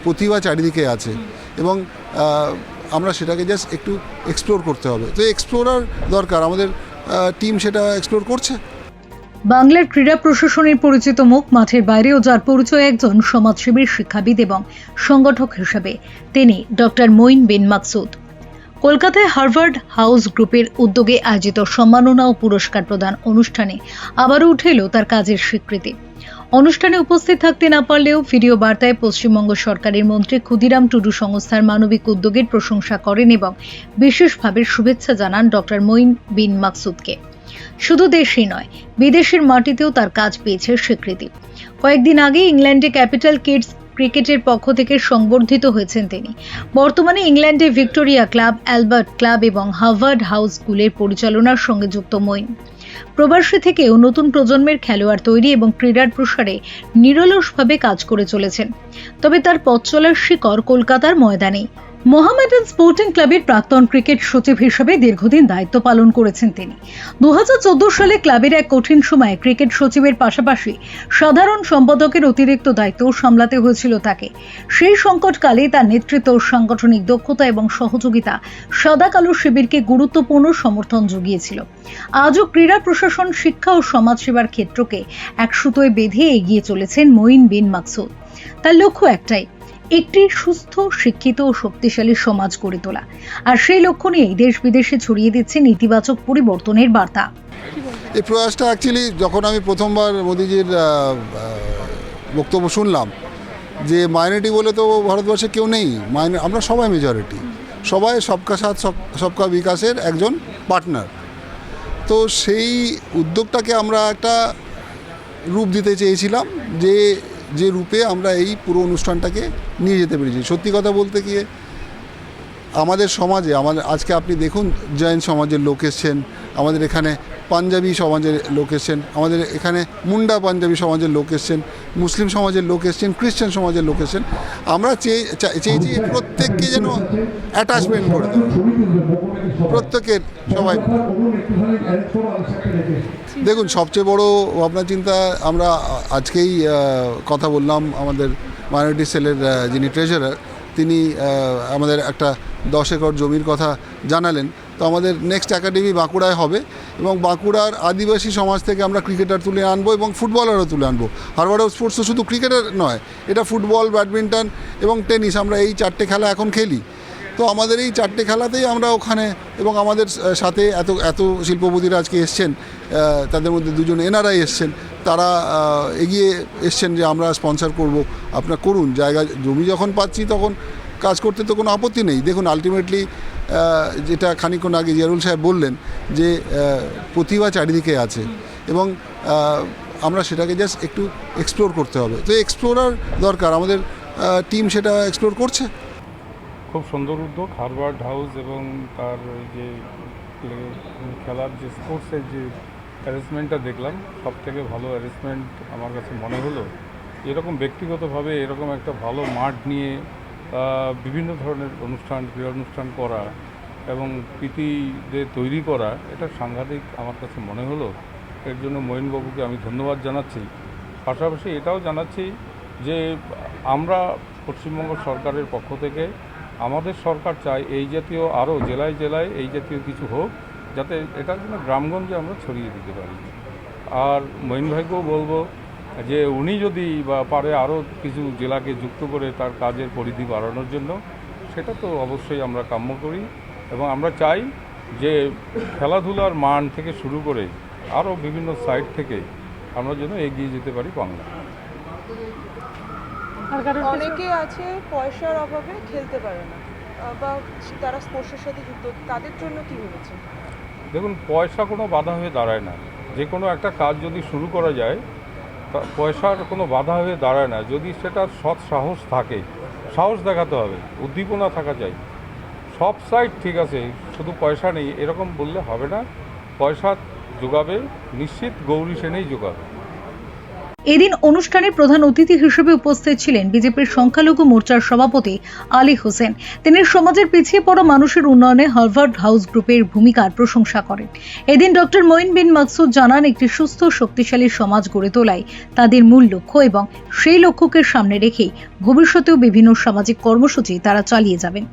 প্রতিভা চারিদিকে আছে এবং আমরা সেটাকে জাস্ট একটু এক্সপ্লোর করতে হবে। তো এক্সপ্লোরার দরকার, আমাদের টিম সেটা এক্সপ্লোর করছে। বাংলার ক্রীড়া প্রশাসনের পরিচিত মুখ, মাঠের বাইরেও যার পরিচয় একজন সমাজসেবী, শিক্ষাবিদ এবং সংগঠক হিসেবে, তিনি ডক্টর মঈন বিন মাকসুদ। কলকাতায় হার্ভার্ড হাউস গ্রুপের উদ্যোগে আয়োজিত সম্মাননা ও পুরস্কার প্রদান অনুষ্ঠানে আবারও উঠে এলো তার কাজের স্বীকৃতি। অনুষ্ঠানে উপস্থিত থাকতে না পারলেও ভিডিও বার্তায় পশ্চিমবঙ্গ সরকারের মন্ত্রী ক্ষুদিরাম টুডু সংস্থার মানবিক উদ্যোগের প্রশংসা করেন এবং বিশেষভাবে শুভেচ্ছা জানান ডক্টর মঈন বিন মাকসুদকে। শুধু দেশেই নয়, বিদেশের মাটিতেও তার কাজ পেয়েছে স্বীকৃতি। কয়েকদিন আগে ইংল্যান্ডে ক্যাপিটাল কিডস ক্রিকেটের পক্ষ থেকে সংবর্ধিত হয়েছেন তিনি। বর্তমানে ইংল্যান্ডে ভিক্টোরিয়া ক্লাব, অ্যালবার্ট ক্লাব এবং হার্ভার্ড হাউস স্কুলের পরিচালনার সঙ্গে যুক্ত মঈন। প্রবাসী থেকেও নতুন প্রজন্মের খেলোয়াড় তৈরি এবং ক্রীড়ার প্রসারে নিরলসভাবে কাজ করে চলেছেন। তবে তার পথ চলার শিকড় কলকাতার ময়দানেই। মোহামেডান স্পোর্টিং ক্লাবের প্রাক্তন ক্রিকেট সচিব হিসেবে দীর্ঘদিন দায়িত্ব পালন করেছেন তিনি। 2014 সালে ক্লাবের এক কঠিন সময়ে ক্রিকেট সচিবের পাশাপাশি সাধারণ সম্পাদকের অতিরিক্ত দায়িত্ব সামলাতে হয়েছিল তাকে। সেই সংকটকালে তার নেতৃত্ব, সাংগঠনিক দক্ষতা এবং সহযোগিতা সাদা কালো শিবিরকে গুরুত্বপূর্ণ সমর্থন জুগিয়েছিল। আজও ক্রীড়া প্রশাসন, শিক্ষা ও সমাজসেবার ক্ষেত্রকে এক সুতোয় বেঁধে এগিয়ে চলেছেন মঈন বিন মাকসুদ। তার লক্ষ্য একটাই, একটি সুস্থ, শিক্ষিত ও শক্তিশালী সমাজ গড়ে তোলা। আর সেই লক্ষ্য নিয়েই দেশ বিদেশে ছড়িয়ে দিচ্ছে ইতিবাচক পরিবর্তনের বার্তা। এই প্রয়াসটা অ্যাকচুয়ালি যখন আমি প্রথমবার মোদিজির বক্তব্য শুনলাম যে মাইনরিটি বলে তো ভারতবর্ষে কেউ নেই, আমরা সবাই মেজরিটি, সবাই সবকা সাথ সবকা বিকাশের একজন পার্টনার। তো সেই উদ্যোগটাকে আমরা একটা রূপ দিতে চেয়েছিলাম, যে রূপে আমরা এই পুরো অনুষ্ঠানটাকে নিয়ে যেতে পেরেছি। সত্যি কথা বলতে গিয়ে আমাদের সমাজে, আজকে আপনি দেখুন জৈন সমাজের লোক এসছেন, আমাদের এখানে পাঞ্জাবি সমাজের লোক এসছেন, আমাদের এখানে মুন্ডা পাঞ্জাবি সমাজের লোক এসছেন, মুসলিম সমাজের লোক এসছেন, খ্রিশ্চান সমাজের লোক এসছেন। আমরা চেয়েছি প্রত্যেককে যেন অ্যাটাচমেন্ট করে দেবো, প্রত্যেকের সবাই। দেখুন, সবচেয়ে বড় ভাবনা চিন্তা, আমরা আজকেই কথা বললাম আমাদের মাইনরিটি সেলের যিনি ট্রেজারার, তিনি আমাদের একটা 10 একর জমির কথা জানালেন। তো আমাদের নেক্সট একাডেমি বাঁকুড়ায় হবে এবং বাঁকুড়ার আদিবাসী সমাজ থেকে আমরা ক্রিকেটার তুলে আনবো এবং ফুটবলারও তুলে আনবো। হার্ভার্ড হাউস স্পোর্টস তো শুধু ক্রিকেটার নয়, এটা ফুটবল, ব্যাডমিন্টন এবং টেনিস, আমরা এই 4টে খেলা এখন খেলি। তো আমাদের এই 4টে খেলাতেই আমরা ওখানে, এবং আমাদের সাথে এত শিল্পপতিরা আজকে এসছেন, তাদের মধ্যে 2জন এনআরআই এসছেন, তারা এগিয়ে এসছেন যে আমরা স্পন্সর করব, আপনারা করুন। জায়গা জমি যখন পাচ্ছি তখন কাজ করতে তো কোনো আপত্তি নেই। দেখুন, আলটিমেটলি যেটা খানিকক্ষণ আগে জিয়ারুল সাহেব বললেন যে প্রতিভা চারিদিকে আছে এবং আমরা সেটাকে জাস্ট একটু এক্সপ্লোর করতে হবে। তো এক্সপ্লোরার দরকার, আমাদের টিম সেটা এক্সপ্লোর করছে। খুব সুন্দর উদ্যোগ হার্ভার্ড হাউস এবং তার যে খেলার যে স্পোর্টসের যে অ্যারেঞ্জমেন্টটা দেখলাম, সব থেকে ভালো অ্যারেঞ্জমেন্ট আমার কাছে মনে হলো। এরকম ব্যক্তিগতভাবে এরকম একটা ভালো মাঠ নিয়ে বিভিন্ন ধরনের ক্রীড়া অনুষ্ঠান করা এবং প্রীতিদের তৈরি করা, এটা সাংঘাতিক আমার কাছে মনে হলো। এর জন্য মঈনবাবুকে আমি ধন্যবাদ জানাচ্ছি। পাশাপাশি এটাও জানাচ্ছি যে আমরা পশ্চিমবঙ্গ সরকারের পক্ষ থেকে, আমাদের সরকার চায় এই জাতীয় আরও জেলায় জেলায় এই জাতীয় কিছু হোক, যাতে এটার জন্য গ্রামগঞ্জে আমরা ছড়িয়ে দিতে পারি। আর মঈন ভাইকেও বলবো যে উনি যদি বা পারে আরও কিছু জেলাকে যুক্ত করে তার কাজের পরিধি বাড়ানোর জন্য, সেটা তো অবশ্যই আমরা কাম্য করি এবং আমরা চাই যে খেলাধুলার মান থেকে শুরু করে আরও বিভিন্ন সাইড থেকে আমরা যেন এগিয়ে যেতে পারি বাংলা। অনেকে আছে পয়সার অভাবে খেলতে পারে না বা তারা স্পোর্টসের সাথে যুক্ত, তাদের জন্য কি ভেবেছে? দেখুন, পয়সা কোনো বাধা হয়ে দাঁড়ায় না। যে কোনো একটা কাজ যদি শুরু করা যায়, পয়সার কোনো বাধা হয়ে দাঁড়ায় না, যদি সেটার সৎ সাহস থাকে। সাহস দেখাতে হবে, উদ্দীপনা থাকা চাই। সব সাইড ঠিক আছে, শুধু পয়সা নেই এরকম বললে হবে না। পয়সা যোগাবে, নিশ্চিত গৌরী সেনেই যোগাবে। এদিন অনুষ্ঠানে প্রধান অতিথি হিসেবে উপস্থিত ছিলেন বিজেপির সংখ্যালঘু মোর্চার সভাপতি আলী হোসেন। তিনি সমাজের পিছিয়ে পড়া মানুষের উন্নয়নে হার্ভার্ড হাউস গ্রুপের ভূমিকার প্রশংসা করেন। এদিন ডক্টর মঈন বিন মাকসুদ জানান, একটি সুস্থ শক্তিশালী সমাজ গড়ে তোলাই তাদের মূল লক্ষ্য এবং সেই লক্ষ্যকে সামনে রেখেই ভবিষ্যতেও বিভিন্ন সামাজিক কর্মসূচি তারা চালিয়ে যাবেন।